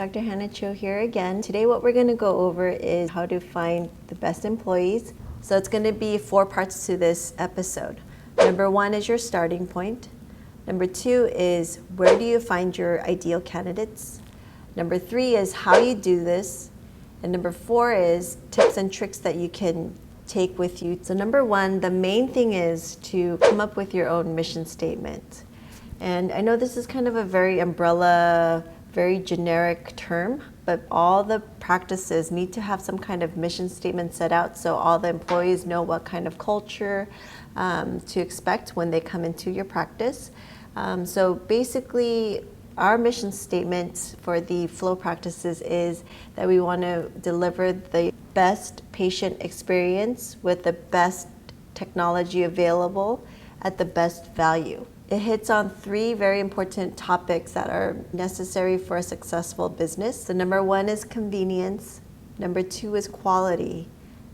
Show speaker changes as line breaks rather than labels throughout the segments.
Dr. Hannah Cho here again. Today what we're going to go over is how to find the best employees. So it's going to be 4 parts to this episode. Number 1 is your starting point. Number 2 is where do you find your ideal candidates? Number 3 is how you do this. And number 4 is tips and tricks that you can take with you. So number 1, the main thing is to come up with your own mission statement. And I know this is kind of a very umbrella, very generic term, but all the practices need to have some kind of mission statement set out so all the employees know what kind of culture to expect when they come into your practice. So basically, our mission statement for the FLOE practices is that we want to deliver the best patient experience with the best technology available at the best value. It hits on 3 very important topics that are necessary for a successful business. So number 1 is convenience, number 2 is quality,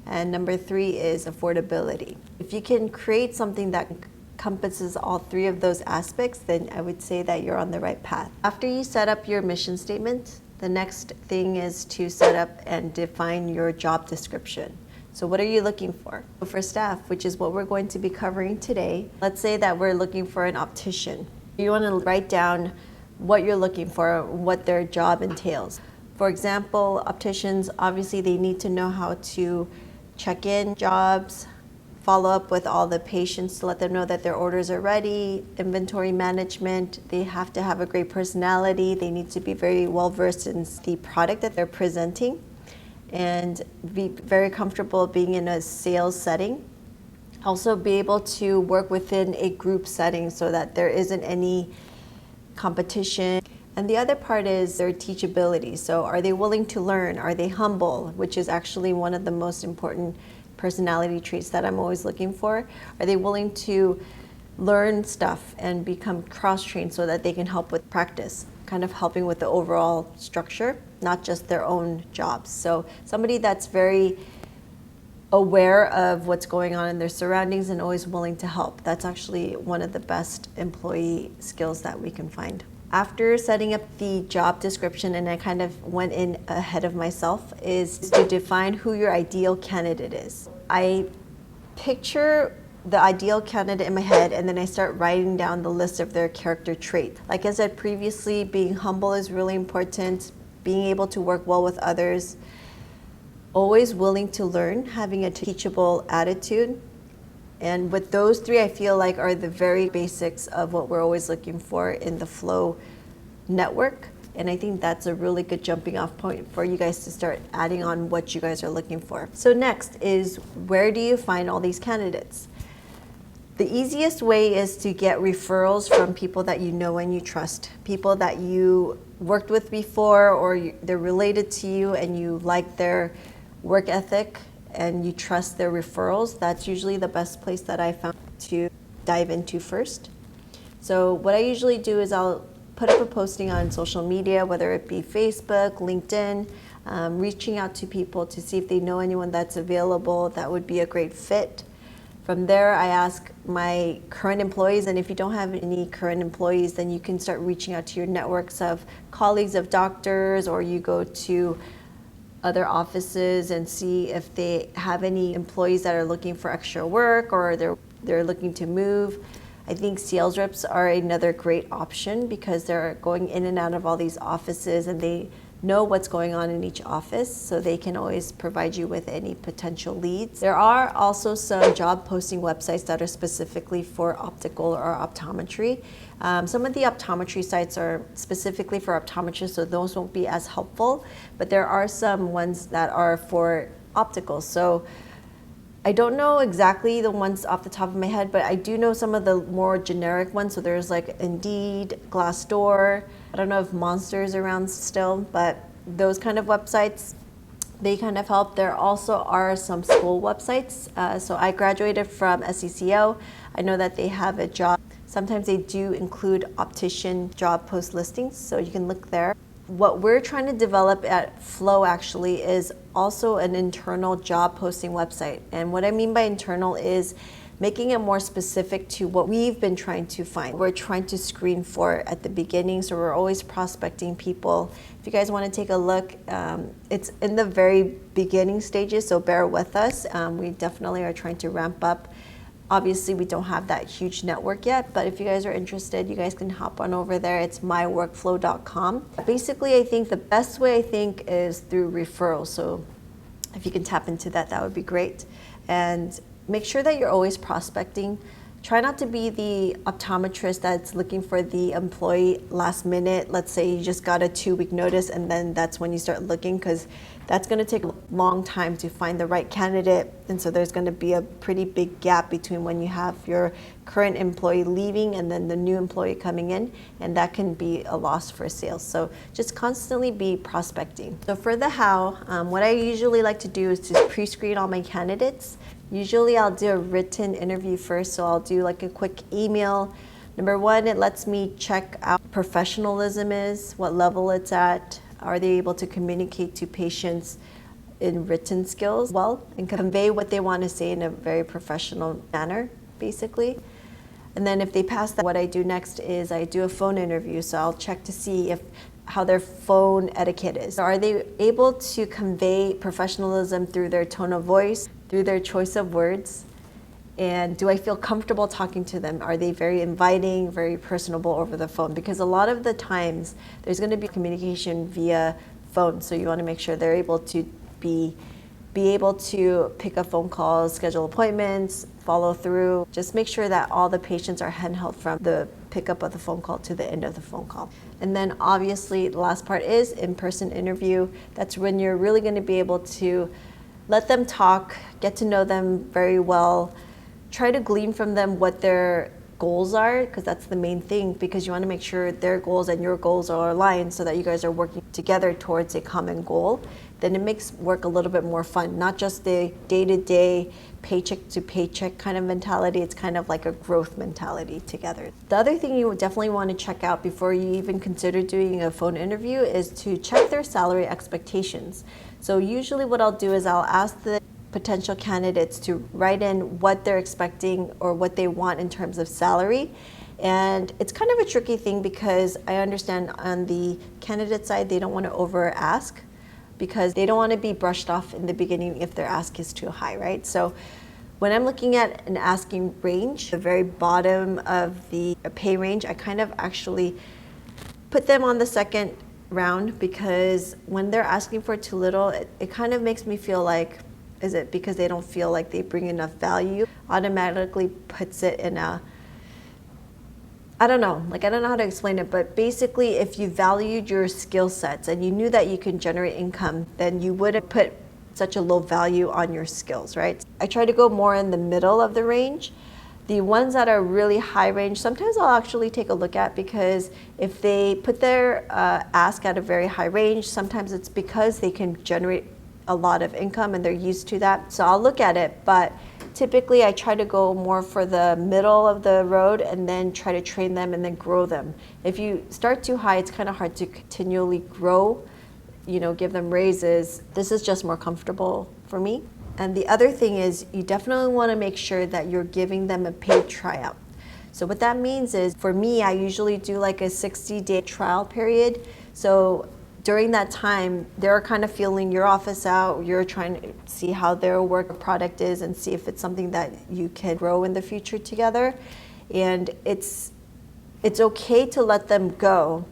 and number 3 is affordability. If you can create something that encompasses all 3 of those aspects, then I would say that you're on the right path. After you set up your mission statement, the next thing is to set up and define your job description. So what are you looking for? For staff, which is what we're going to be covering today, let's say that we're looking for an optician. You want to write down what you're looking for, what their job entails. For example, opticians, obviously they need to know how to check in jobs, follow up with all the patients to let them know that their orders are ready, inventory management. They have to have a great personality. They need to be very well versed in the product that they're presenting and be very comfortable being in a sales setting. Also be able to work within a group setting so that there isn't any competition. And the other part is their teachability. So are they willing to learn? Are they humble? Which is actually one of the most important personality traits that I'm always looking for. Are they willing to learn stuff and become cross-trained so that they can help with practice, kind of helping with the overall structure, not just their own jobs. So somebody that's very aware of what's going on in their surroundings and always willing to help. That's actually one of the best employee skills that we can find. After setting up the job description, and I kind of went in ahead of myself, is to define who your ideal candidate is. I picture the ideal candidate in my head, and then I start writing down the list of their character traits. Like I said previously, being humble is really important, being able to work well with others, always willing to learn, having a teachable attitude. And with those 3, I feel like are the very basics of what we're always looking for in the FLOE network. And I think that's a really good jumping off point for you guys to start adding on what you guys are looking for. So next is, where do you find all these candidates? The easiest way is to get referrals from people that you know and you trust, people that you worked with before or they're related to you and you like their work ethic and you trust their referrals. That's usually the best place that I found to dive into first. So what I usually do is I'll put up a posting on social media, whether it be Facebook, LinkedIn, reaching out to people to see if they know anyone that's available that would be a great fit. From there, I ask my current employees, and if you don't have any current employees, then you can start reaching out to your networks of colleagues of doctors, or you go to other offices and see if they have any employees that are looking for extra work or they're looking to move. I think sales reps are another great option because they're going in and out of all these offices and they know what's going on in each office, so they can always provide you with any potential leads. There are also some job posting websites that are specifically for optical or optometry. Some of the optometry sites are specifically for optometrists, so those won't be as helpful, but there are some ones that are for optical. So I don't know exactly the ones off the top of my head, but I do know some of the more generic ones. So there's like Indeed, Glassdoor. I don't know if Monster is around still, but those kind of websites, they kind of help. There also are some school websites. So I graduated from SCCO. I know that they have a job. Sometimes they do include optician job post listings, so you can look there. What we're trying to develop at FLOE actually is also an internal job posting website. And what I mean by internal is making it more specific to what we've been trying to find. We're trying to screen for at the beginning, so we're always prospecting people. If you guys want to take a look, it's in the very beginning stages, so bear with us. We definitely are trying to ramp up. Obviously, we don't have that huge network yet, but if you guys are interested, you guys can hop on over there. It's myworkflow.com. Basically, I think the best way is through referrals. So if you can tap into that, that would be great. And make sure that you're always prospecting. Try not to be the optometrist that's looking for the employee last minute. Let's say you just got a 2-week notice and then that's when you start looking, because that's going to take a long time to find the right candidate. And so there's going to be a pretty big gap between when you have your current employee leaving and then the new employee coming in, and that can be a loss for sales. So just constantly be prospecting. So for the how, what I usually like to do is to pre-screen all my candidates. Usually I'll do a written interview first, so I'll do like a quick email. Number one, it lets me check out professionalism is, what level it's at. Are they able to communicate to patients in written skills well and convey what they want to say in a very professional manner, basically. And then if they pass that, what I do next is I do a phone interview. So I'll check to see how their phone etiquette is. Are they able to convey professionalism through their tone of voice, through their choice of words? And do I feel comfortable talking to them? Are they very inviting, very personable over the phone? Because a lot of the times there's going to be communication via phone. So you want to make sure they're able to be able to pick up phone calls, schedule appointments, follow through. Just make sure that all the patients are handheld from the pickup of the phone call to the end of the phone call. And then obviously the last part is in-person interview. That's when you're really going to be able to let them talk, get to know them very well, try to glean from them what their goals are, because that's the main thing, because you want to make sure their goals and your goals are aligned so that you guys are working together towards a common goal. Then it makes work a little bit more fun, not just the day-to-day, paycheck to paycheck kind of mentality. It's kind of like a growth mentality together. The other thing you would definitely want to check out before you even consider doing a phone interview is to check their salary expectations. So usually what I'll do is I'll ask the potential candidates to write in what they're expecting or what they want in terms of salary. And it's kind of a tricky thing, because I understand on the candidate side, they don't want to over ask, because they don't want to be brushed off in the beginning if their ask is too high, right? So when I'm looking at an asking range, the very bottom of the pay range, I kind of actually put them on the second round, because when they're asking for too little, it kind of makes me feel like, is it because they don't feel like they bring enough value? Automatically puts it in a, I don't know how to explain it, but basically if you valued your skill sets and you knew that you can generate income, then you wouldn't put such a low value on your skills, right? I try to go more in the middle of the range. The ones that are really high range, sometimes I'll actually take a look at, because if they put their ask at a very high range, sometimes it's because they can generate a lot of income and they're used to that. So I'll look at it, but typically I try to go more for the middle of the road and then try to train them and then grow them. If you start too high, it's kind of hard to continually grow, give them raises. This is just more comfortable for me. And the other thing is, you definitely want to make sure that you're giving them a paid tryout. So what that means is, for me, I usually do like a 60-day trial period. So during that time, they're kind of feeling your office out. You're trying to see how their work product is and see if it's something that you can grow in the future together. And it's okay to let them go,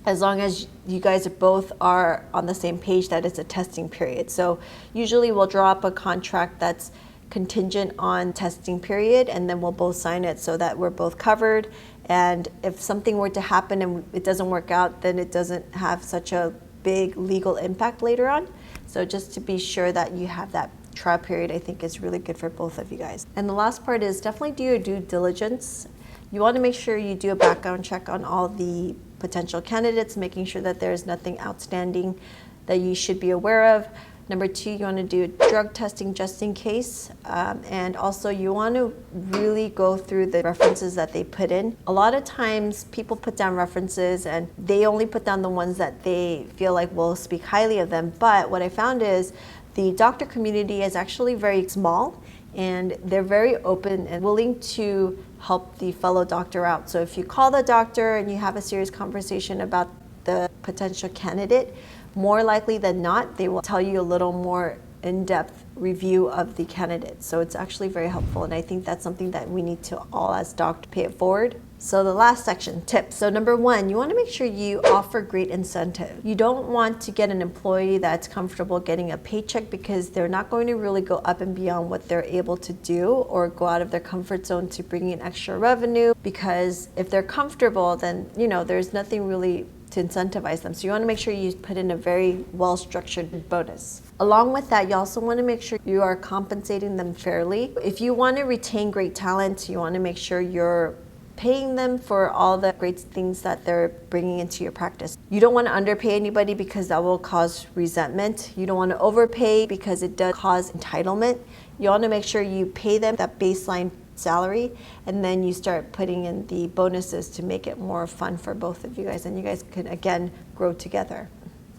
as long as you guys both are on the same page that it's a testing period. So usually we'll draw up a contract that's contingent on testing period, and then we'll both sign it so that we're both covered. And if something were to happen and it doesn't work out, then it doesn't have such a big legal impact later on. So just to be sure that you have that trial period, I think is really good for both of you guys. And the last part is definitely do your due diligence. You want to make sure you do a background check on all the potential candidates, making sure that there's nothing outstanding that you should be aware of. Number two, you want to do drug testing just in case. And also you want to really go through the references that they put in. A lot of times people put down references and they only put down the ones that they feel like will speak highly of them. But what I found is the doctor community is actually very small, and they're very open and willing to help the fellow doctor out. So if you call the doctor and you have a serious conversation about the potential candidate, more likely than not, they will tell you a little more in-depth review of the candidate. So it's actually very helpful, and I think that's something that we need to all as doctors pay it forward. So the last section, tips. So number one, you want to make sure you offer great incentive. You don't want to get an employee that's comfortable getting a paycheck because they're not going to really go up and beyond what they're able to do or go out of their comfort zone to bring in extra revenue, because if they're comfortable, then there's nothing really to incentivize them. So you want to make sure you put in a very well-structured bonus. Along with that, you also want to make sure you are compensating them fairly. If you want to retain great talent, you want to make sure you're paying them for all the great things that they're bringing into your practice. You don't want to underpay anybody because that will cause resentment. You don't want to overpay because it does cause entitlement. You want to make sure you pay them that baseline salary, and then you start putting in the bonuses to make it more fun for both of you guys, and you guys can again grow together.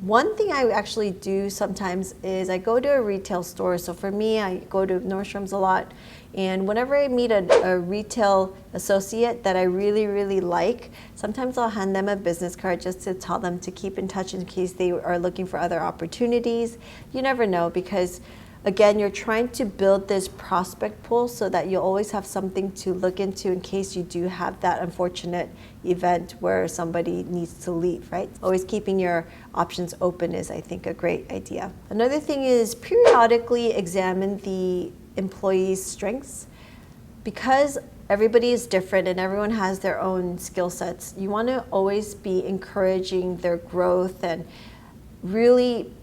One thing I actually do sometimes is I go to a retail store. So for me, I go to Nordstrom's a lot, and whenever I meet a retail associate that I really, really like, sometimes I'll hand them a business card just to tell them to keep in touch in case they are looking for other opportunities. You never know, because again, you're trying to build this prospect pool so that you'll always have something to look into in case you do have that unfortunate event where somebody needs to leave, right? Always keeping your options open is, I think, a great idea. Another thing is periodically examine the employee's strengths. Because everybody is different and everyone has their own skill sets, you want to always be encouraging their growth and really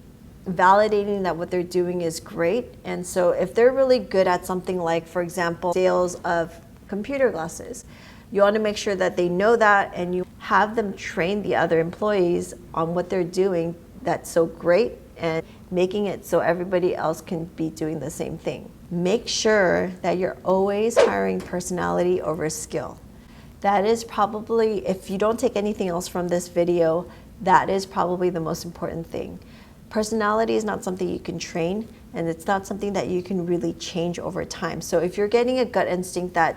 validating that what they're doing is great. And so if they're really good at something like, for example, sales of computer glasses, you want to make sure that they know that, and you have them train the other employees on what they're doing that's so great and making it so everybody else can be doing the same thing. Make sure that you're always hiring personality over skill. That is probably, if you don't take anything else from this video, that is probably the most important thing. Personality is not something you can train, and it's not something that you can really change over time. So if you're getting a gut instinct that,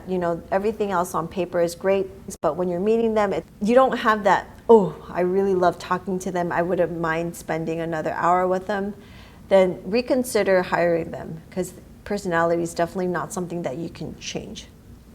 everything else on paper is great, but when you're meeting them, you don't have that, oh, I really love talking to them, I wouldn't mind spending another hour with them, then reconsider hiring them, because personality is definitely not something that you can change.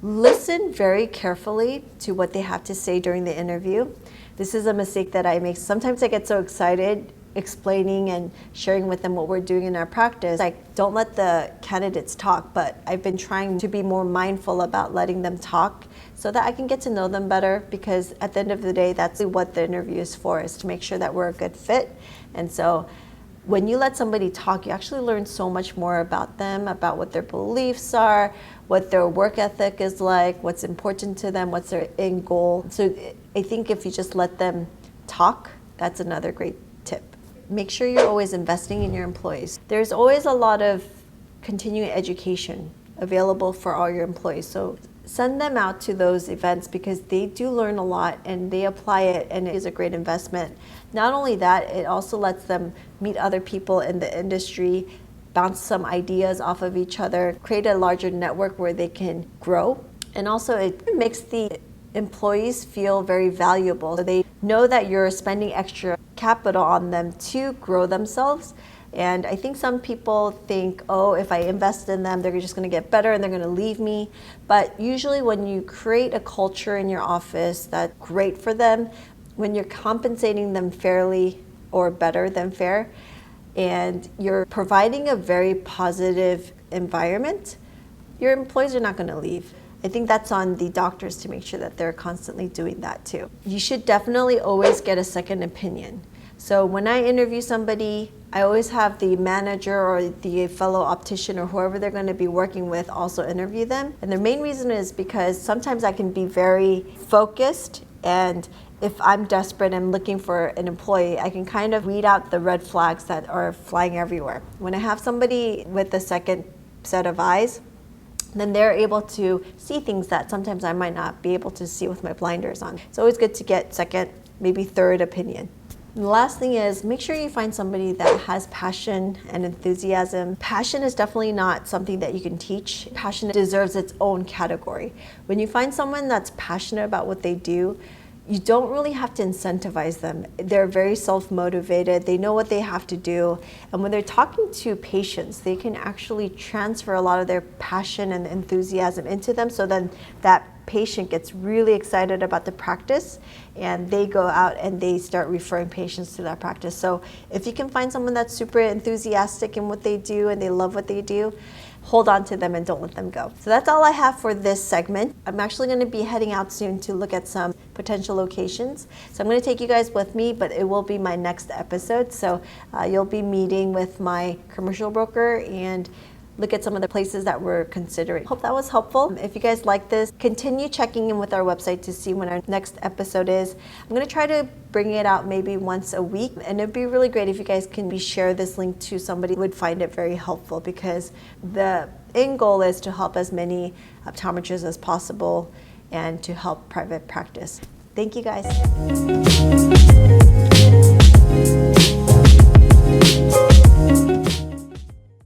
Listen very carefully to what they have to say during the interview. This is a mistake that I make. Sometimes I get so excited explaining and sharing with them what we're doing in our practice. I don't let the candidates talk, but I've been trying to be more mindful about letting them talk so that I can get to know them better, because at the end of the day, that's what the interview is for, is to make sure that we're a good fit. And so when you let somebody talk, you actually learn so much more about them, about what their beliefs are, what their work ethic is like, what's important to them, what's their end goal. So I think if you just let them talk, that's another great tip. Make sure you're always investing in your employees. There's always a lot of continuing education available for all your employees. So send them out to those events, because they do learn a lot and they apply it, and it is a great investment. Not only that, it also lets them meet other people in the industry, bounce some ideas off of each other, create a larger network where they can grow. And also it makes the employees feel very valuable. So they know that you're spending extra capital on them to grow themselves. And I think some people think, oh, if I invest in them, they're just going to get better and they're going to leave me. But usually when you create a culture in your office that's great for them, when you're compensating them fairly or better than fair, and you're providing a very positive environment, your employees are not going to leave. I think that's on the doctors to make sure that they're constantly doing that too. You should definitely always get a second opinion. So when I interview somebody, I always have the manager or the fellow optician or whoever they're going to be working with also interview them. And the main reason is because sometimes I can be very focused, and if I'm desperate and looking for an employee, I can kind of weed out the red flags that are flying everywhere. When I have somebody with a second set of eyes, then they're able to see things that sometimes I might not be able to see with my blinders on. It's always good to get second, maybe third opinion. And the last thing is make sure you find somebody that has passion and enthusiasm. Passion is definitely not something that you can teach. Passion deserves its own category. When you find someone that's passionate about what they do, you don't really have to incentivize them. They're very self-motivated. They know what they have to do. And when they're talking to patients, they can actually transfer a lot of their passion and enthusiasm into them, so then that patient gets really excited about the practice and they go out and they start referring patients to that practice. So if you can find someone that's super enthusiastic in what they do and they love what they do, hold on to them and don't let them go. So that's all I have for this segment. I'm actually going to be heading out soon to look at some potential locations. So I'm going to take you guys with me, but it will be my next episode. So you'll be meeting with my commercial broker and look at some of the places that we're considering. Hope that was helpful. If you guys like this, continue checking in with our website to see when our next episode is. I'm gonna try to bring it out maybe once a week, and it'd be really great if you guys can share this link to somebody who would find it very helpful, because the end goal is to help as many optometrists as possible and to help private practice. Thank you guys.